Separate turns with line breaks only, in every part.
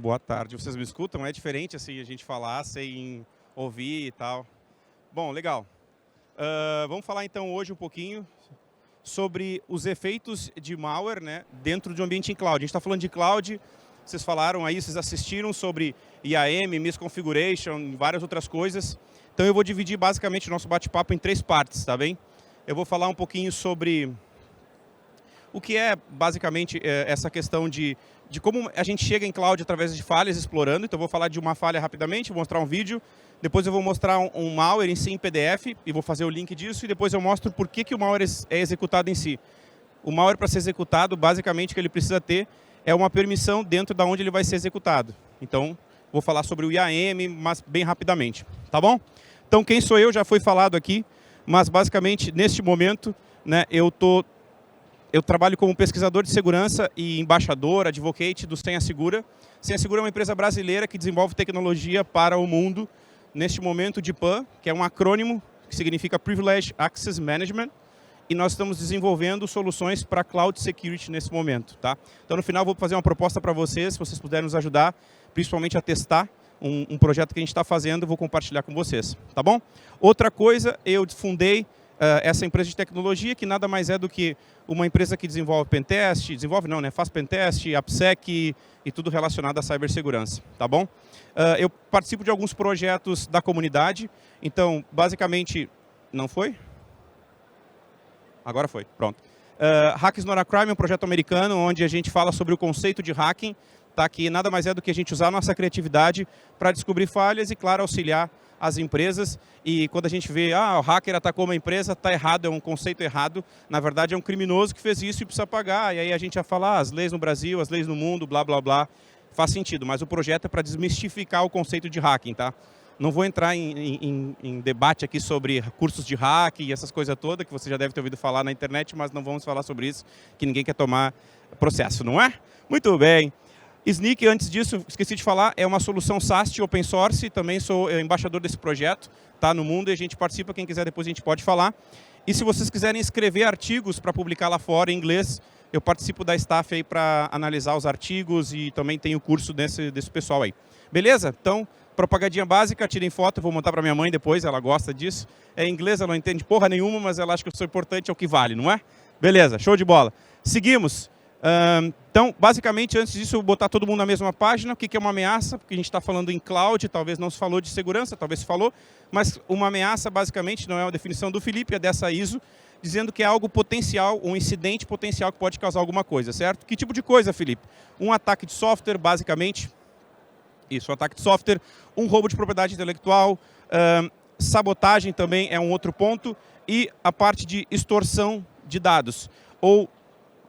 Boa tarde. Vocês me escutam? É diferente assim a gente falar sem ouvir e tal. Bom, legal. Vamos falar então hoje um pouquinho sobre os efeitos de malware, né, dentro de um ambiente em cloud. A gente está falando de cloud, vocês falaram aí, vocês assistiram sobre IAM, misconfiguration, várias outras coisas. Então eu vou dividir basicamente o nosso bate-papo em 3 partes, tá bem? Eu vou falar um pouquinho sobre o que é basicamente essa questão de como a gente chega em cloud através de falhas explorando. Então eu vou falar de uma falha rapidamente, vou mostrar um vídeo, depois eu vou mostrar um malware em si em PDF e vou fazer o link disso e depois eu mostro por que o malware é executado em si. O malware, para ser executado, basicamente o que ele precisa ter é uma permissão dentro da onde ele vai ser executado. Então vou falar sobre o IAM, mas bem rapidamente, tá bom? Então quem sou eu já foi falado aqui, mas basicamente neste momento, né, eu trabalho como pesquisador de segurança e embaixador, advocate do Senha Segura. Senha Segura é uma empresa brasileira que desenvolve tecnologia para o mundo, neste momento de PAN, que é um acrônimo que significa Privileged Access Management, e nós estamos desenvolvendo soluções para Cloud Security nesse momento. Tá? Então, no final, eu vou fazer uma proposta para vocês, se vocês puderem nos ajudar, principalmente a testar um projeto que a gente está fazendo, eu vou compartilhar com vocês. Tá bom? Outra coisa, eu fundei essa empresa de tecnologia, que nada mais é do que uma empresa que desenvolve pentest, faz pentest, AppSec e tudo relacionado à cibersegurança, tá bom? Eu participo de alguns projetos da comunidade, então, basicamente, não foi? Agora foi, pronto. Hackers Not a Crime é um projeto americano onde a gente fala sobre o conceito de hacking, tá? Que nada mais é do que a gente usar a nossa criatividade para descobrir falhas e, claro, auxiliar as empresas. E quando a gente vê, o hacker atacou uma empresa, está errado, é um conceito errado. Na verdade, é um criminoso que fez isso e precisa pagar. E aí a gente vai falar, as leis no Brasil, as leis no mundo, blá, blá, blá. Faz sentido, mas o projeto é para desmistificar o conceito de hacking, tá? Não vou entrar em debate aqui sobre cursos de hacking e essas coisas todas, que você já deve ter ouvido falar na internet, mas não vamos falar sobre isso, que ninguém quer tomar processo, não é? Muito bem. Snyk, antes disso, esqueci de falar, é uma solução SAST open source, também sou embaixador desse projeto, tá no mundo, e a gente participa, quem quiser depois a gente pode falar. E se vocês quiserem escrever artigos para publicar lá fora em inglês, eu participo da staff aí para analisar os artigos e também tenho o curso desse pessoal aí. Beleza? Então, propagadinha básica, tirem foto, vou montar para minha mãe depois, ela gosta disso. É em inglês, ela não entende porra nenhuma, mas ela acha que eu sou importante, é o que vale, não é? Beleza, show de bola. Seguimos. Então, basicamente, antes disso, eu vou botar todo mundo na mesma página. O que é uma ameaça? Porque a gente está falando em cloud, talvez não se falou de segurança, talvez se falou, mas uma ameaça, basicamente, não é uma definição do Felipe, é dessa ISO, dizendo que é algo potencial, um incidente potencial que pode causar alguma coisa, certo? Que tipo de coisa, Felipe? Um ataque de software, basicamente. Isso, um ataque de software, um roubo de propriedade intelectual, sabotagem também é um outro ponto, e a parte de extorsão de dados, ou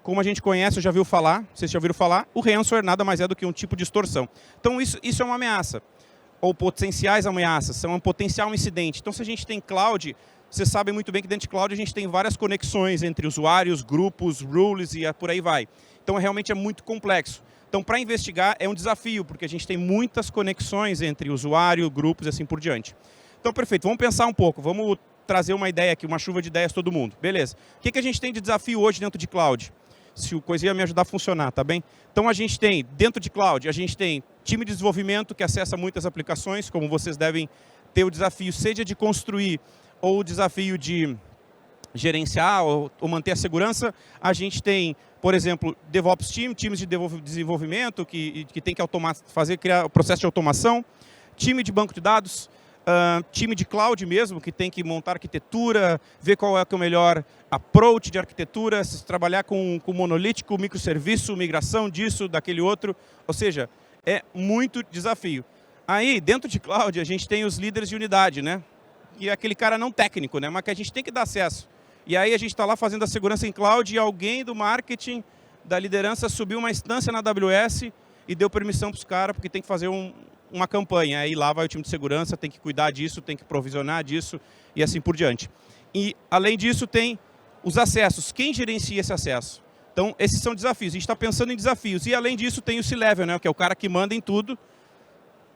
como a gente conhece, já viu falar, vocês já ouviram falar, o ransomware nada mais é do que um tipo de extorsão. Então isso é uma ameaça, ou potenciais ameaças, são um potencial incidente. Então se a gente tem cloud, vocês sabem muito bem que dentro de cloud a gente tem várias conexões entre usuários, grupos, rules e por aí vai. Então realmente é muito complexo. Então para investigar é um desafio, porque a gente tem muitas conexões entre usuário, grupos e assim por diante. Então perfeito, vamos pensar um pouco, vamos trazer uma ideia aqui, uma chuva de ideias todo mundo. Beleza. O que a gente tem de desafio hoje dentro de cloud? Se o coisa ia me ajudar a funcionar, tá bem? Então a gente tem, dentro de cloud, a gente tem time de desenvolvimento que acessa muitas aplicações, como vocês devem ter o desafio, seja de construir ou o desafio de gerenciar ou manter a segurança. A gente tem, por exemplo, DevOps times de desenvolvimento que tem que criar o processo de automação, time de banco de dados, time de cloud mesmo, que tem que montar arquitetura, ver qual é o melhor approach de arquitetura, se trabalhar com monolítico, microserviço, migração disso, daquele outro. Ou seja, é muito desafio. Aí, dentro de cloud, a gente tem os líderes de unidade, né? Que é aquele cara não técnico, né? Mas que a gente tem que dar acesso. E aí a gente está lá fazendo a segurança em cloud e alguém do marketing, da liderança, subiu uma instância na AWS e deu permissão para os caras, porque tem que fazer uma campanha. Aí lá vai o time de segurança, tem que cuidar disso, tem que provisionar disso e assim por diante. E, além disso, tem os acessos. Quem gerencia esse acesso? Então, esses são desafios. A gente está pensando em desafios. E, além disso, tem o C-Level, né, que é o cara que manda em tudo,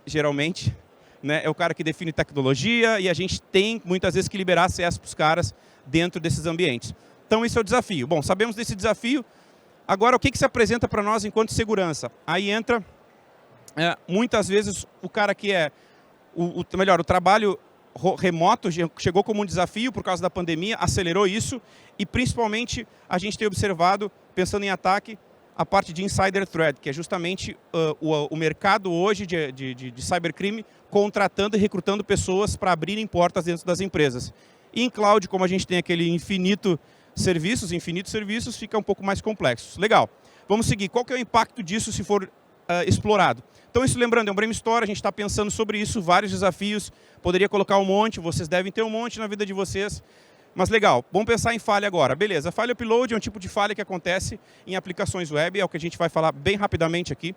geralmente. Né, é o cara que define tecnologia e a gente tem, muitas vezes, que liberar acesso para os caras dentro desses ambientes. Então, esse é o desafio. Bom, sabemos desse desafio. Agora, o que se apresenta para nós enquanto segurança? Aí entra Muitas vezes o cara que é, o trabalho remoto chegou como um desafio por causa da pandemia, acelerou isso e principalmente a gente tem observado, pensando em ataque, a parte de insider threat, que é justamente o mercado hoje de cybercrime contratando e recrutando pessoas para abrirem portas dentro das empresas. E em cloud, como a gente tem aquele infinitos serviços, fica um pouco mais complexo. Legal. Vamos seguir. Qual que é o impacto disso se for explorado? Então, isso lembrando, é um brainstorm, a gente está pensando sobre isso, vários desafios, poderia colocar um monte, vocês devem ter um monte na vida de vocês, mas legal, vamos pensar em falha agora. Beleza, falha upload é um tipo de falha que acontece em aplicações web, é o que a gente vai falar bem rapidamente aqui.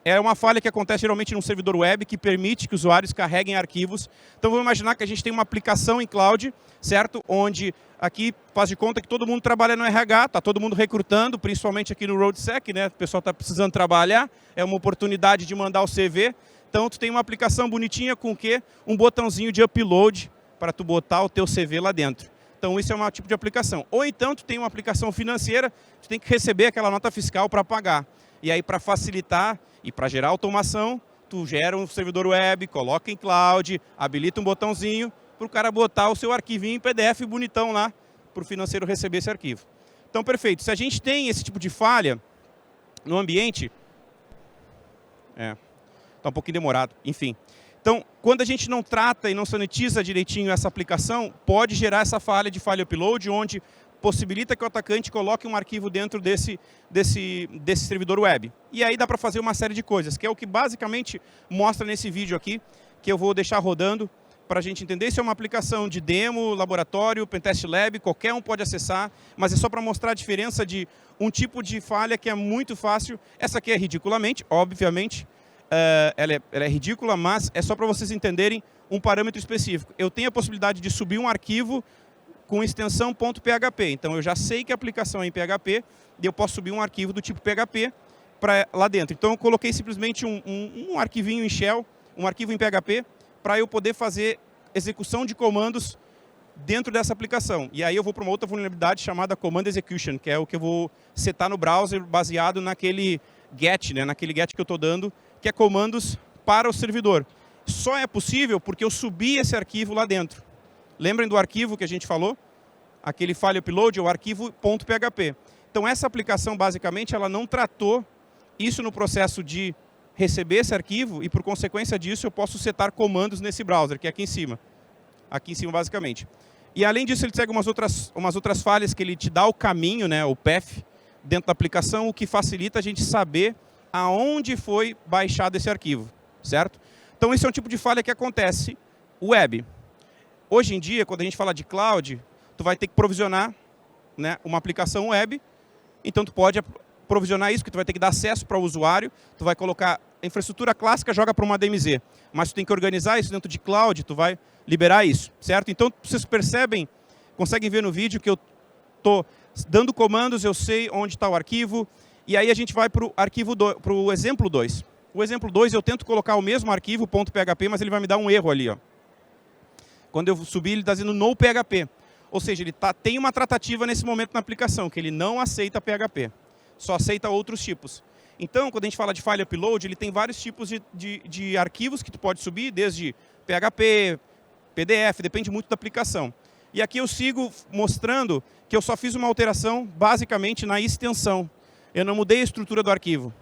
É uma falha que acontece geralmente num servidor web que permite que usuários carreguem arquivos. Então, vamos imaginar que a gente tem uma aplicação em cloud, certo? Onde aqui faz de conta que todo mundo trabalha no RH, está todo mundo recrutando, principalmente aqui no RoadSec, né? O pessoal está precisando trabalhar, é uma oportunidade de mandar o CV. Então, tu tem uma aplicação bonitinha com o quê? Um botãozinho de upload para tu botar o teu CV lá dentro. Então, isso é um tipo de aplicação. Ou então, tu tem uma aplicação financeira, tu tem que receber aquela nota fiscal para pagar. E aí, para facilitar e para gerar automação, tu gera um servidor web, coloca em cloud, habilita um botãozinho para o cara botar o seu arquivinho em PDF bonitão lá, para o financeiro receber esse arquivo. Então, perfeito. Se a gente tem esse tipo de falha no ambiente... Está um pouquinho demorado, enfim. Então, quando a gente não trata e não sanitiza direitinho essa aplicação, pode gerar essa falha de falha upload, onde possibilita que o atacante coloque um arquivo dentro desse servidor web. E aí dá para fazer uma série de coisas, que é o que basicamente mostra nesse vídeo aqui, que eu vou deixar rodando para a gente entender. Isso é uma aplicação de demo, laboratório, Pentest Lab, qualquer um pode acessar, mas é só para mostrar a diferença de um tipo de falha que é muito fácil. Essa aqui é ridiculamente, obviamente, ela é ridícula, mas é só para vocês entenderem um parâmetro específico. Eu tenho a possibilidade de subir um arquivo com extensão .php. Então, eu já sei que a aplicação é em PHP e eu posso subir um arquivo do tipo PHP para lá dentro. Então, eu coloquei simplesmente um arquivinho em shell, um arquivo em PHP, para eu poder fazer execução de comandos dentro dessa aplicação. E aí eu vou para uma outra vulnerabilidade chamada Command Execution, que é o que eu vou setar no browser baseado naquele GET, né, naquele GET que eu estou dando, que é comandos para o servidor. Só é possível porque eu subi esse arquivo lá dentro. Lembrem do arquivo que a gente falou? Aquele file upload é o arquivo .php. Então, essa aplicação, basicamente, ela não tratou isso no processo de receber esse arquivo e, por consequência disso, eu posso setar comandos nesse browser, que é aqui em cima. Aqui em cima, basicamente. E, além disso, ele segue umas outras falhas que ele te dá o caminho, né, o path, dentro da aplicação, o que facilita a gente saber aonde foi baixado esse arquivo, certo? Então, esse é um tipo de falha que acontece web. Hoje em dia, quando a gente fala de cloud, tu vai ter que provisionar, né, uma aplicação web, então tu pode provisionar isso, que tu vai ter que dar acesso para o usuário, tu vai colocar a infraestrutura clássica, joga para uma DMZ, mas tu tem que organizar isso dentro de cloud, tu vai liberar isso, certo? Então, vocês percebem, conseguem ver no vídeo que eu estou dando comandos, eu sei onde está o arquivo, e aí a gente vai para o exemplo 2. O exemplo 2, eu tento colocar o mesmo arquivo, .php, mas ele vai me dar um erro ali, ó. Quando eu subir, ele está dizendo no PHP. Ou seja, ele tem uma tratativa nesse momento na aplicação, que ele não aceita PHP. Só aceita outros tipos. Então, quando a gente fala de file upload, ele tem vários tipos de arquivos que tu pode subir, desde PHP, PDF, depende muito da aplicação. E aqui eu sigo mostrando que eu só fiz uma alteração, basicamente, na extensão. Eu não mudei a estrutura do arquivo.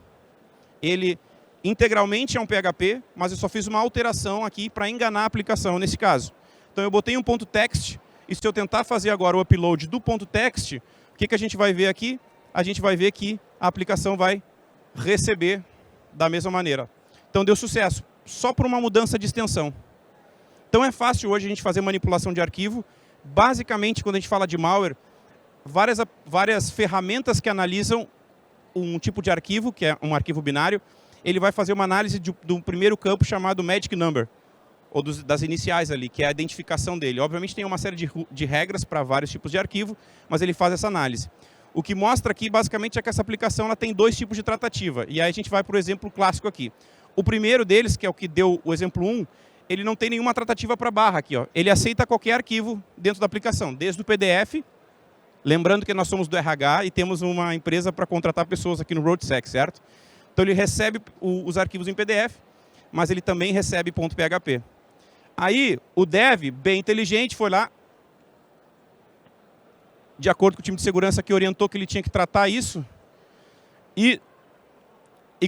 Ele integralmente é um PHP, mas eu só fiz uma alteração aqui para enganar a aplicação, nesse caso. Então, eu botei um .text, e se eu tentar fazer agora o upload do .text, o que a gente vai ver aqui? A gente vai ver que a aplicação vai receber da mesma maneira. Então, deu sucesso, só por uma mudança de extensão. Então, é fácil hoje a gente fazer manipulação de arquivo. Basicamente, quando a gente fala de malware, várias ferramentas que analisam um tipo de arquivo, que é um arquivo binário, ele vai fazer uma análise do primeiro campo chamado Magic Number, ou das iniciais ali, que é a identificação dele. Obviamente tem uma série de regras para vários tipos de arquivo, mas ele faz essa análise. O que mostra aqui, basicamente, é que essa aplicação ela tem dois tipos de tratativa. E aí a gente vai para o exemplo clássico aqui. O primeiro deles, que é o que deu o exemplo 1, ele não tem nenhuma tratativa para barra aqui, ó. Ele aceita qualquer arquivo dentro da aplicação, desde o PDF, lembrando que nós somos do RH e temos uma empresa para contratar pessoas aqui no RoadSec, certo? Então ele recebe os arquivos em PDF, mas ele também recebe .php. Aí o dev, bem inteligente, foi lá, de acordo com o time de segurança que orientou que ele tinha que tratar isso, e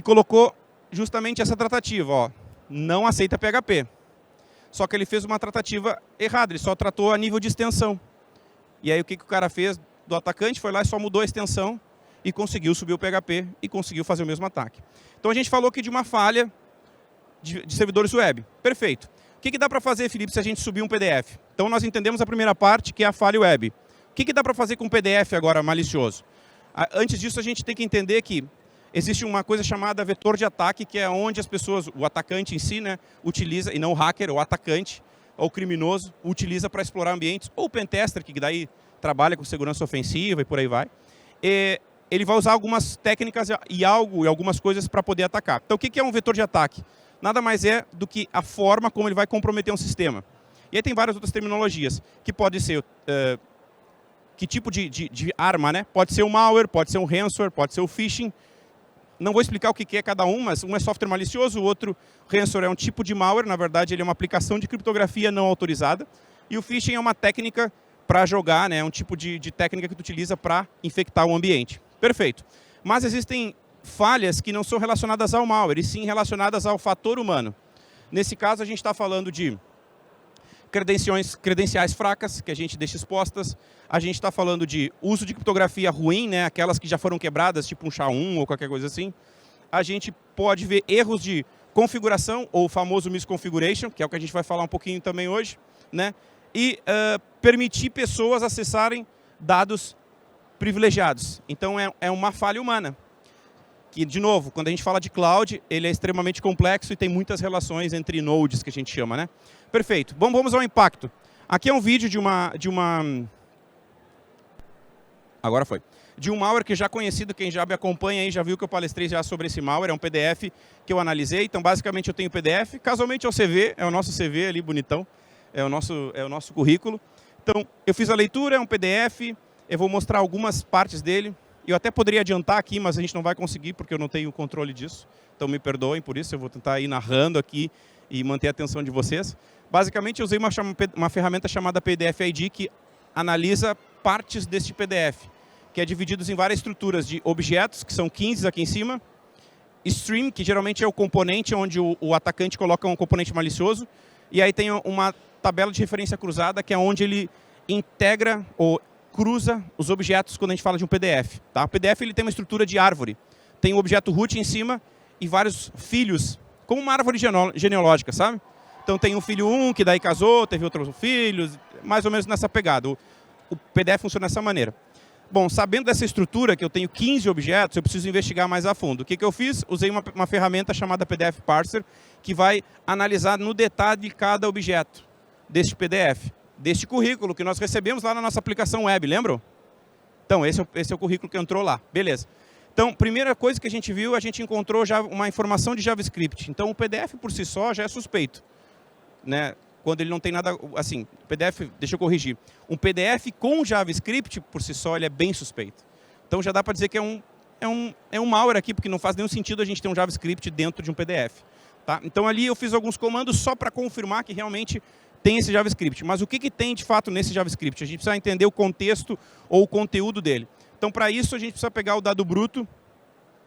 colocou justamente essa tratativa, ó, não aceita PHP. Só que ele fez uma tratativa errada, ele só tratou a nível de extensão. E aí o que o cara fez do atacante? Foi lá e só mudou a extensão e conseguiu subir o PHP e conseguiu fazer o mesmo ataque. Então a gente falou aqui de uma falha de servidores web. Perfeito. O que dá para fazer, Felipe, se a gente subir um PDF? Então nós entendemos a primeira parte, que é a falha web. O que dá para fazer com um PDF agora malicioso? Antes disso, a gente tem que entender que existe uma coisa chamada vetor de ataque, que é onde as pessoas, o atacante em si, né, utiliza, e não o hacker, o atacante, ou o criminoso, utiliza para explorar ambientes, ou o pentester, que daí trabalha com segurança ofensiva e por aí vai. Ele vai usar algumas técnicas e algumas coisas para poder atacar. Então, o que é um vetor de ataque? Nada mais é do que a forma como ele vai comprometer um sistema. E aí tem várias outras terminologias, que pode ser que tipo de arma, né? Pode ser um malware, pode ser um ransomware, pode ser o phishing. Não vou explicar o que é cada um, mas um é software malicioso, o outro, ransomware, é um tipo de malware. Na verdade, ele é uma aplicação de criptografia não autorizada. E o phishing é uma técnica para jogar, né? É um tipo de técnica que tu utiliza para infectar o ambiente. Perfeito. Mas existem falhas que não são relacionadas ao malware, e sim relacionadas ao fator humano. Nesse caso, a gente está falando de credenciais fracas, que a gente deixa expostas. A gente está falando de uso de criptografia ruim, né? Aquelas que já foram quebradas, tipo um SHA-1 ou qualquer coisa assim. A gente pode ver erros de configuração, ou o famoso misconfiguration, que é o que a gente vai falar um pouquinho também hoje, né? E permitir pessoas acessarem dados privilegiados. Então, é uma falha humana. Que, de novo, quando a gente fala de cloud, ele é extremamente complexo e tem muitas relações entre nodes, que a gente chama, né? Perfeito. Bom, vamos ao impacto. Aqui é um vídeo de Agora foi. De um malware que já é conhecido, quem já me acompanha aí já viu que eu palestrei já sobre esse malware, é um PDF que eu analisei. Então, basicamente, eu tenho o PDF. Casualmente é o CV, é o nosso CV ali, bonitão. É o nosso currículo. Então, eu fiz a leitura, é um PDF. Eu vou mostrar algumas partes dele. Eu até poderia adiantar aqui, mas a gente não vai conseguir, porque eu não tenho controle disso. Então, me perdoem por isso. Eu vou tentar ir narrando aqui e manter a atenção de vocês. Basicamente, eu usei uma ferramenta chamada PDF ID, que analisa partes deste PDF, que é dividido em várias estruturas de objetos, que são 15 aqui em cima, stream, que geralmente é o componente onde o atacante coloca um componente malicioso, e aí tem uma tabela de referência cruzada, que é onde ele integra ou cruza os objetos quando a gente fala de um PDF. Tá? O PDF ele tem uma estrutura de árvore. Tem um objeto root em cima e vários filhos, como uma árvore genealógica, sabe? Então tem um filho 1 que daí casou, teve outros filhos, mais ou menos nessa pegada. O PDF funciona dessa maneira. Bom, sabendo dessa estrutura, que eu tenho 15 objetos, eu preciso investigar mais a fundo. O que eu fiz? Usei uma ferramenta chamada PDF Parser, que vai analisar no detalhe cada objeto deste PDF, deste currículo que nós recebemos lá na nossa aplicação web, lembram? Então, esse é o currículo que entrou lá. Beleza. Então, primeira coisa que a gente viu, a gente encontrou já uma informação de JavaScript. Então, o PDF por si só já é suspeito, né? Quando ele não tem nada, assim, PDF, deixa eu corrigir. Um PDF com JavaScript, por si só, ele é bem suspeito. Então, já dá para dizer que é um malware aqui, porque não faz nenhum sentido a gente ter um JavaScript dentro de um PDF. Tá? Então, ali eu fiz alguns comandos só para confirmar que realmente tem esse JavaScript. Mas o que tem, de fato, nesse JavaScript? A gente precisa entender o contexto ou o conteúdo dele. Então, para isso, a gente precisa pegar o dado bruto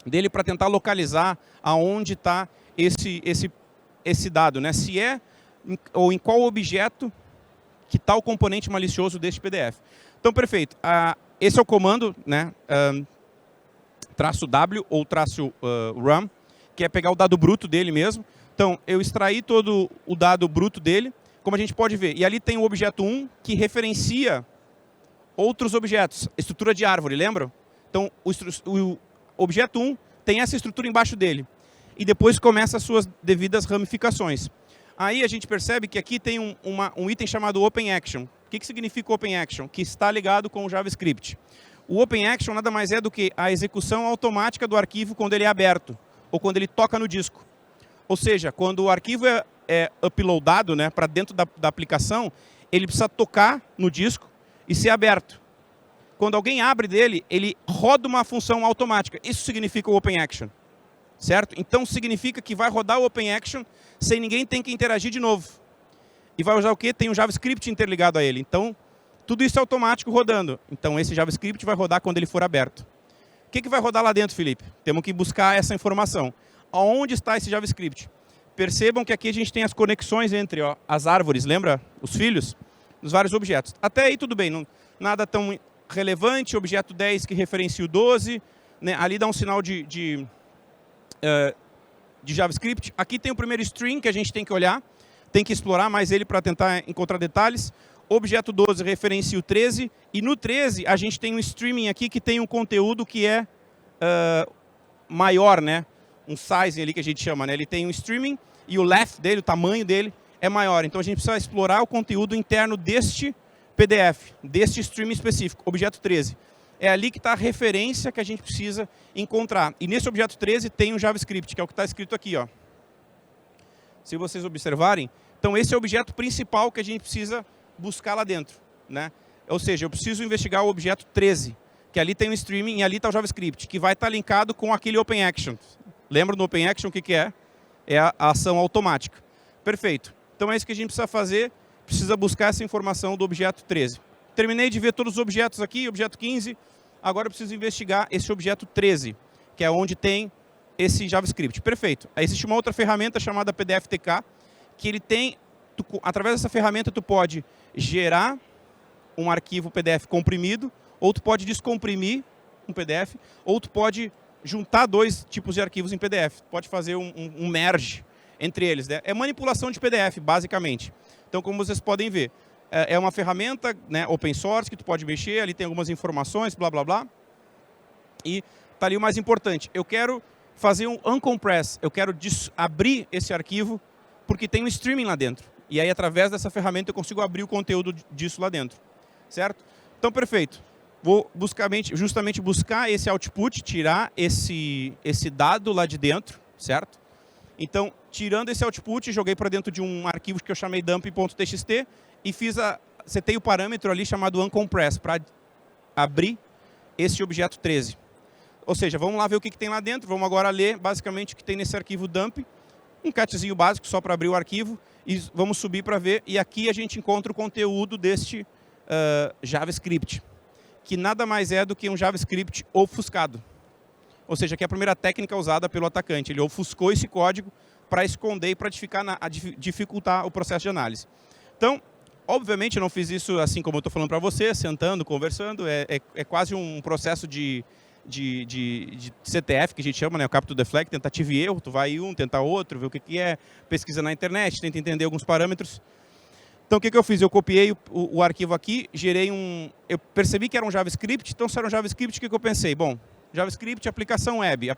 dele para tentar localizar aonde está esse dado, né? Se é ou em qual objeto que está o componente malicioso deste PDF. Então, perfeito. Esse é o comando, né? -w ou -run, que é pegar o dado bruto dele mesmo. Então, eu extraí todo o dado bruto dele, como a gente pode ver. E ali tem o objeto 1, que referencia outros objetos. Estrutura de árvore, lembram? Então, o objeto 1 tem essa estrutura embaixo dele. E depois começa as suas devidas ramificações. Aí a gente percebe que aqui tem um item chamado OpenAction. O que significa OpenAction? Que está ligado com o JavaScript. O OpenAction nada mais é do que a execução automática do arquivo quando ele é aberto, ou quando ele toca no disco. Ou seja, quando o arquivo é uploadado, né, para dentro da aplicação, ele precisa tocar no disco e ser aberto. Quando alguém abre dele, ele roda uma função automática. Isso significa o OpenAction. certo? Então significa que vai rodar o OpenAction sem ninguém ter que interagir de novo. E vai usar o quê? Tem um JavaScript interligado a ele. Então, tudo isso é automático rodando. Então, esse JavaScript vai rodar quando ele for aberto. O que vai rodar lá dentro, Felipe? Temos que buscar essa informação. Aonde está esse JavaScript? Percebam que aqui a gente tem as conexões entre as árvores, lembra? Os filhos? Dos vários objetos. Até aí tudo bem, nada tão relevante. Objeto 10 que referencia o 12. Né? Ali dá um sinal de JavaScript. Aqui tem o primeiro string que a gente tem que olhar. Tem que explorar mais ele para tentar encontrar detalhes. Objeto 12 referencia o 13. E no 13 a gente tem um streaming aqui que tem um conteúdo que é maior, né? Um sizing ali que a gente chama, né? Ele tem um streaming e o length dele, o tamanho dele, é maior. Então a gente precisa explorar o conteúdo interno deste PDF, deste streaming específico, objeto 13. É ali que está a referência que a gente precisa encontrar. E nesse objeto 13 tem um JavaScript, que é o que está escrito aqui, ó. Se vocês observarem, então esse é o objeto principal que a gente precisa buscar lá dentro, né? Ou seja, eu preciso investigar o objeto 13, que ali tem o streaming e ali está o JavaScript, que vai estar linkado com aquele OpenAction. Lembra do OpenAction o que é? É a ação automática. Perfeito. Então é isso que a gente precisa fazer, precisa buscar essa informação do objeto 13. Terminei de ver todos os objetos aqui, objeto 15, agora eu preciso investigar esse objeto 13, que é onde tem esse JavaScript. Perfeito. Aí existe uma outra ferramenta chamada PDFTK, que ele tem, através dessa ferramenta tu pode gerar um arquivo PDF comprimido, ou tu pode descomprimir um PDF, ou tu pode juntar dois tipos de arquivos em PDF. Pode fazer um merge entre eles, né? É manipulação de PDF, basicamente. Então, como vocês podem ver, é uma ferramenta, né, open source que tu pode mexer, ali tem algumas informações, blá, blá, blá. E tá ali o mais importante. Eu quero fazer um uncompress, eu quero abrir esse arquivo porque tem um streaming lá dentro. E aí, através dessa ferramenta, eu consigo abrir o conteúdo disso lá dentro. Certo? Então, perfeito. Vou justamente buscar esse output, tirar esse dado lá de dentro, certo? Então, tirando esse output, joguei para dentro de um arquivo que eu chamei dump.txt e setei o parâmetro ali chamado uncompress para abrir esse objeto 13. Ou seja, vamos lá ver o que tem lá dentro. Vamos agora ler basicamente o que tem nesse arquivo dump. Um catzinho básico só para abrir o arquivo. E vamos subir para ver. E aqui a gente encontra o conteúdo deste JavaScript, que nada mais é do que um JavaScript ofuscado. Ou seja, que é a primeira técnica usada pelo atacante. Ele ofuscou esse código para esconder e para dificultar o processo de análise. Então, obviamente, eu não fiz isso assim como eu estou falando para você, sentando, conversando. É quase um processo de CTF, que a gente chama, né? O Capture the Flag, tentativa e erro. Tu vai tentar outro, ver o que é, pesquisa na internet, tenta entender alguns parâmetros. Então, o que eu fiz? Eu copiei o arquivo aqui, gerei eu percebi que era um JavaScript, então se era um JavaScript, o que eu pensei? Bom, JavaScript, aplicação web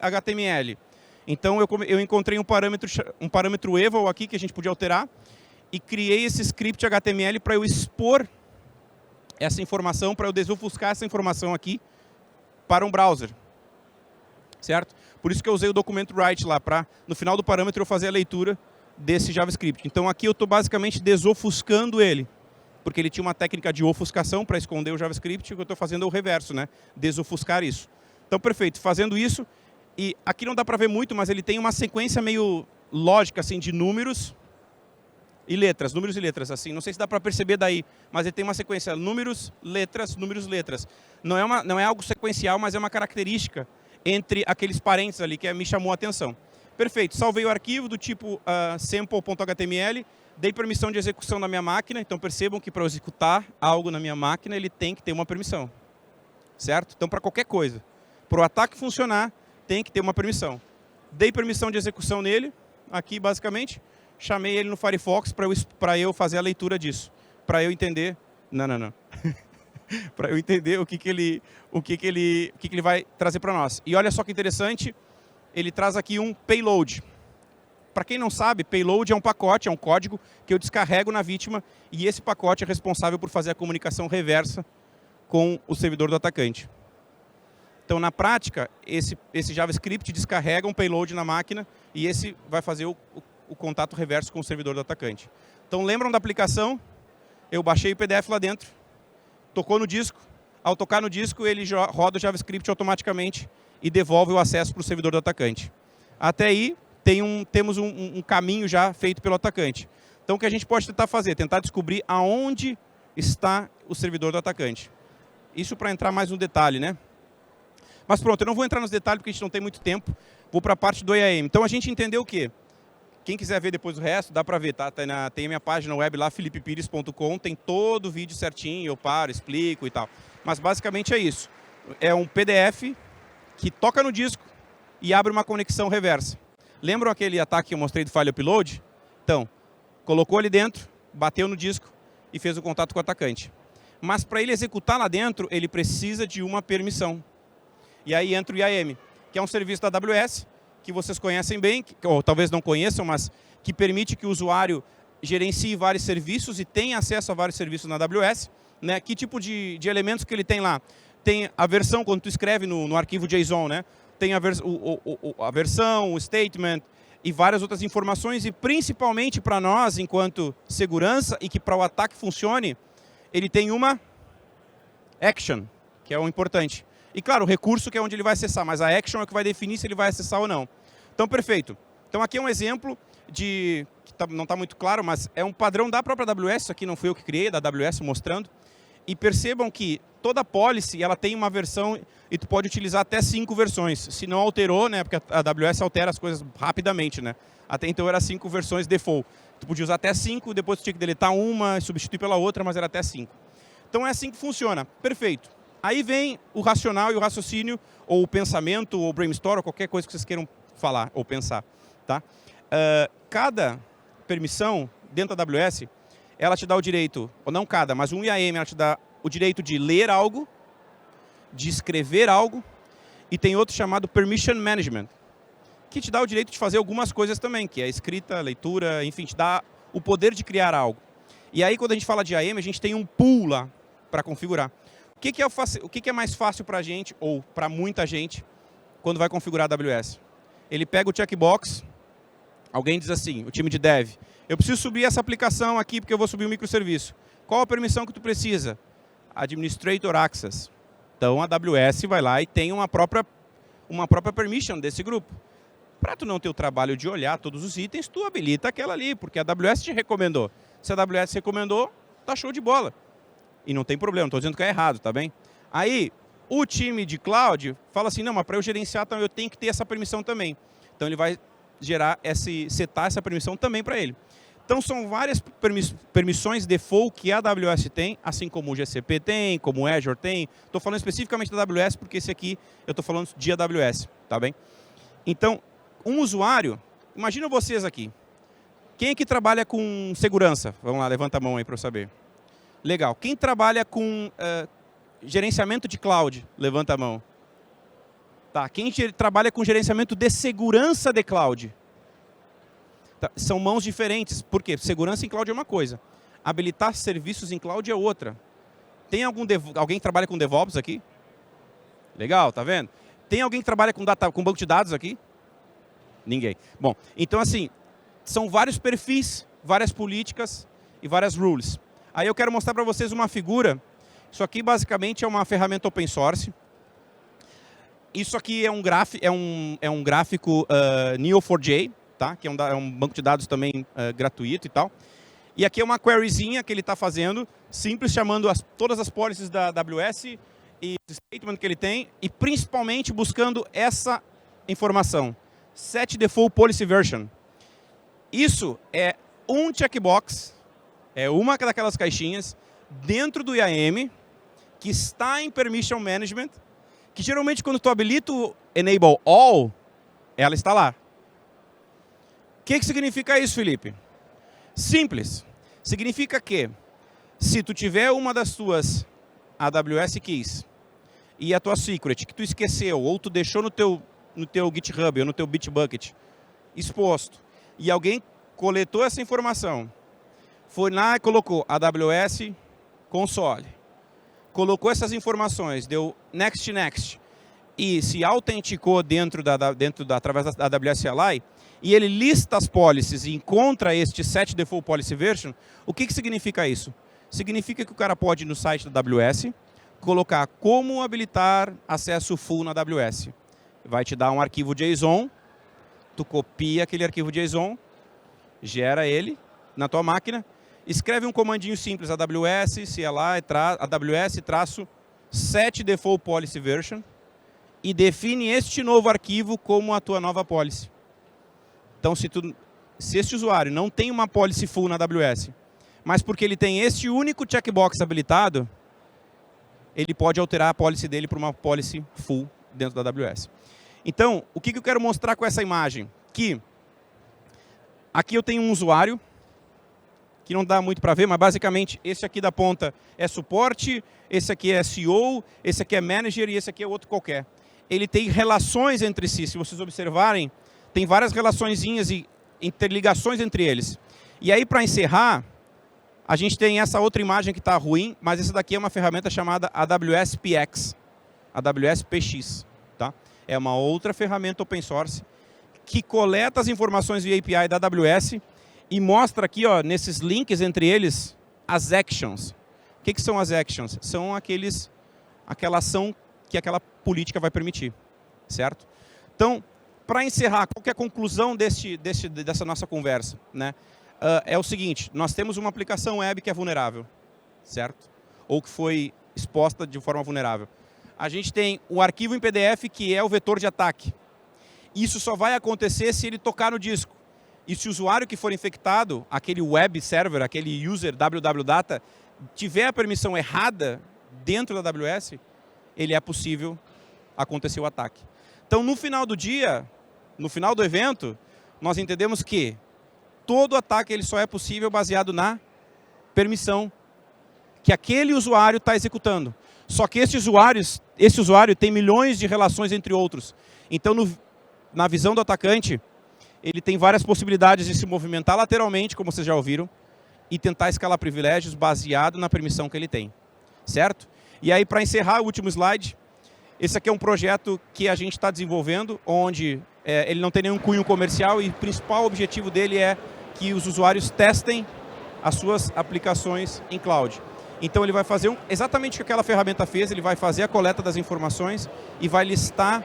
HTML. Então, eu encontrei um parâmetro eval aqui que a gente podia alterar e criei esse script HTML para eu expor essa informação, para eu desofuscar essa informação aqui para um browser. Certo? Por isso que eu usei o documento write lá, para no final do parâmetro eu fazer a leitura desse JavaScript. Então aqui eu estou basicamente desofuscando ele, porque ele tinha uma técnica de ofuscação para esconder o JavaScript, e eu estou fazendo o reverso, né? Desofuscar isso. Então, perfeito. Fazendo isso, e aqui não dá para ver muito, mas ele tem uma sequência meio lógica assim, de números e letras, assim. Não sei se dá para perceber daí, mas ele tem uma sequência números, letras, números, letras. Não é algo sequencial, mas é uma característica entre aqueles parênteses ali que me chamou a atenção. Perfeito, salvei o arquivo do tipo sample.html, dei permissão de execução na minha máquina, então percebam que para eu executar algo na minha máquina, ele tem que ter uma permissão, certo? Então, para qualquer coisa, para o ataque funcionar, tem que ter uma permissão. Dei permissão de execução nele, aqui basicamente, chamei ele no Firefox para eu fazer a leitura disso, para eu entender, para eu entender o que ele vai trazer para nós. E olha só que interessante, ele traz aqui um payload. Para quem não sabe, payload é um pacote, é um código que eu descarrego na vítima e esse pacote é responsável por fazer a comunicação reversa com o servidor do atacante. Então, na prática, esse JavaScript descarrega um payload na máquina e esse vai fazer o contato reverso com o servidor do atacante. Então, lembram da aplicação? Eu baixei o PDF lá dentro, tocou no disco. Ao tocar no disco, ele roda o JavaScript automaticamente e devolve o acesso para o servidor do atacante. Até aí, temos um caminho já feito pelo atacante. Então, o que a gente pode tentar fazer? Tentar descobrir aonde está o servidor do atacante. Isso para entrar mais no detalhe, né? Mas pronto, eu não vou entrar nos detalhes porque a gente não tem muito tempo. Vou para a parte do IAM. Então, a gente entendeu o quê? Quem quiser ver depois o resto, dá para ver, tá? Tem a minha página web lá, filipepires.com, tem todo o vídeo certinho, eu paro, explico e tal. Mas basicamente é isso. É um PDF que toca no disco e abre uma conexão reversa. Lembram aquele ataque que eu mostrei do file upload? Então, colocou ali dentro, bateu no disco e fez o contato com o atacante. Mas para ele executar lá dentro, ele precisa de uma permissão. E aí entra o IAM, que é um serviço da AWS, que vocês conhecem bem, ou talvez não conheçam, mas que permite que o usuário gerencie vários serviços e tenha acesso a vários serviços na AWS. Né? Que tipo de elementos que ele tem lá? Tem a versão, quando tu escreve no arquivo JSON, né? Tem a versão, o statement e várias outras informações. E principalmente para nós, enquanto segurança, e que para o ataque funcione, ele tem uma action, que é o importante. E claro, o recurso que é onde ele vai acessar, mas a action é o que vai definir se ele vai acessar ou não. Então, perfeito. Então, aqui é um exemplo que não está muito claro, mas é um padrão da própria AWS. Isso aqui não fui eu que criei, é da AWS mostrando. E percebam que toda policy ela tem uma versão e tu pode utilizar até 5 versões. Se não alterou, né, porque a AWS altera as coisas rapidamente, né? Até então era 5 versões default. Tu podia usar até 5, depois tu tinha que deletar uma e substituir pela outra, mas era até 5. Então é assim que funciona. Perfeito. Aí vem o racional e o raciocínio, ou o pensamento, ou o brainstorm, ou qualquer coisa que vocês queiram falar ou pensar. Tá? Cada permissão dentro da AWS, ela te dá o direito, ou não cada, mas um IAM, ela te dá o direito de ler algo, de escrever algo, e tem outro chamado Permission Management, que te dá o direito de fazer algumas coisas também, que é escrita, leitura, enfim, te dá o poder de criar algo. E aí, quando a gente fala de IAM, a gente tem um pool lá para configurar. O que é mais fácil para a gente, ou para muita gente, quando vai configurar a AWS? Ele pega o checkbox, alguém diz assim, o time de dev, eu preciso subir essa aplicação aqui porque eu vou subir um microserviço. Qual a permissão que tu precisa? Administrator Access. Então a AWS vai lá e tem uma própria permission desse grupo. Para tu não ter o trabalho de olhar todos os itens, tu habilita aquela ali, porque a AWS te recomendou. Se a AWS recomendou, tá show de bola. E não tem problema, não estou dizendo que é errado, tá bem? Aí, o time de cloud fala assim, não, mas para eu gerenciar, então, eu tenho que ter essa permissão também. Então, ele vai setar essa permissão também para ele. Então, são várias permissões default que a AWS tem, assim como o GCP tem, como o Azure tem. Estou falando especificamente da AWS, porque esse aqui eu estou falando de AWS, tá bem? Então, um usuário, imagina vocês aqui. Quem aqui trabalha com segurança? Vamos lá, levanta a mão aí para eu saber. Legal. Quem trabalha com gerenciamento de cloud? Levanta a mão. Tá. Quem trabalha com gerenciamento de segurança de cloud? Tá. São mãos diferentes. Por quê? Segurança em cloud é uma coisa. Habilitar serviços em cloud é outra. Tem alguém que trabalha com DevOps aqui? Legal, tá vendo? Tem alguém que trabalha com banco de dados aqui? Ninguém. Bom, então assim, são vários perfis, várias políticas e várias rules. Aí eu quero mostrar para vocês uma figura. Isso aqui basicamente é uma ferramenta open source. Isso aqui é um gráfico Neo4j, tá? Que é um banco de dados também gratuito e tal. E aqui é uma queryzinha que ele está fazendo, simples, chamando todas as policies da AWS e o statement que ele tem, e principalmente buscando essa informação. Set default policy version. Isso é um checkbox, é uma daquelas caixinhas dentro do IAM que está em Permission Management, que geralmente quando tu habilita o Enable All, ela está lá. O que significa isso, Felipe? Simples. Significa que se tu tiver uma das tuas AWS Keys e a tua secret que tu esqueceu ou tu deixou no teu GitHub ou no teu Bitbucket exposto e alguém coletou essa informação, foi lá e colocou AWS console, colocou essas informações, deu next e se autenticou através da AWS CLI, e ele lista as policies e encontra este set default policy version, o que significa isso? Significa que o cara pode ir no site da AWS, colocar como habilitar acesso full na AWS. Vai te dar um arquivo JSON, tu copia aquele arquivo JSON, gera ele na tua máquina, escreve um comandinho simples, AWS, CLI, AWS, -set default policy version, e define este novo arquivo como a tua nova policy. Então, se este usuário não tem uma policy full na AWS, mas porque ele tem este único checkbox habilitado, ele pode alterar a policy dele para uma policy full dentro da AWS. Então, o que eu quero mostrar com essa imagem? Que aqui eu tenho um usuário, que não dá muito para ver, mas basicamente esse aqui da ponta é suporte, esse aqui é SEO, esse aqui é manager e esse aqui é outro qualquer. Ele tem relações entre si, se vocês observarem, tem várias relaçõezinhas e interligações entre eles. E aí, para encerrar, a gente tem essa outra imagem que está ruim, mas essa daqui é uma ferramenta chamada AWS PX, AWS PX. Tá? É uma outra ferramenta open source que coleta as informações via API da AWS e mostra aqui, ó, nesses links entre eles, as actions. O que são as actions? São aquela ação que aquela política vai permitir, certo? Então, para encerrar, qual que é a conclusão dessa nossa conversa? Né? É o seguinte, nós temos uma aplicação web que é vulnerável, certo? Ou que foi exposta de forma vulnerável. A gente tem o arquivo em PDF que é o vetor de ataque. Isso só vai acontecer se ele tocar no disco. E se o usuário que for infectado, aquele web server, aquele user www.data, tiver a permissão errada dentro da AWS, ele é possível acontecer o ataque. Então, no final do dia, no final do evento, nós entendemos que todo ataque ele só é possível baseado na permissão que aquele usuário está executando. Só que esse usuário tem milhões de relações entre outros. Então, na visão do atacante, ele tem várias possibilidades de se movimentar lateralmente, como vocês já ouviram, e tentar escalar privilégios baseado na permissão que ele tem. Certo? E aí, para encerrar, o último slide. Esse aqui é um projeto que a gente está desenvolvendo, onde ele não tem nenhum cunho comercial e o principal objetivo dele é que os usuários testem as suas aplicações em cloud. Então, ele vai fazer exatamente o que aquela ferramenta fez, ele vai fazer a coleta das informações e vai listar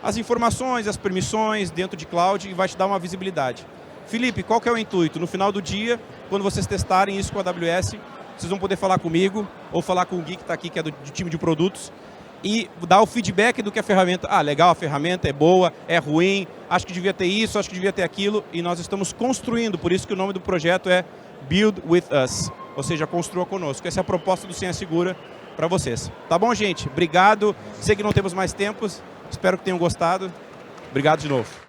as informações, as permissões dentro de cloud e vai te dar uma visibilidade. Felipe, qual que é o intuito? No final do dia, quando vocês testarem isso com a AWS, vocês vão poder falar comigo ou falar com o Gui que está aqui, que é do time de produtos, e dar o feedback do que a ferramenta... Ah, legal, a ferramenta é boa, é ruim, acho que devia ter isso, acho que devia ter aquilo, e nós estamos construindo, por isso que o nome do projeto é Build With Us, ou seja, construa conosco. Essa é a proposta do Senha Segura para vocês. Tá bom, gente? Obrigado. Sei que não temos mais tempos, espero que tenham gostado. Obrigado de novo.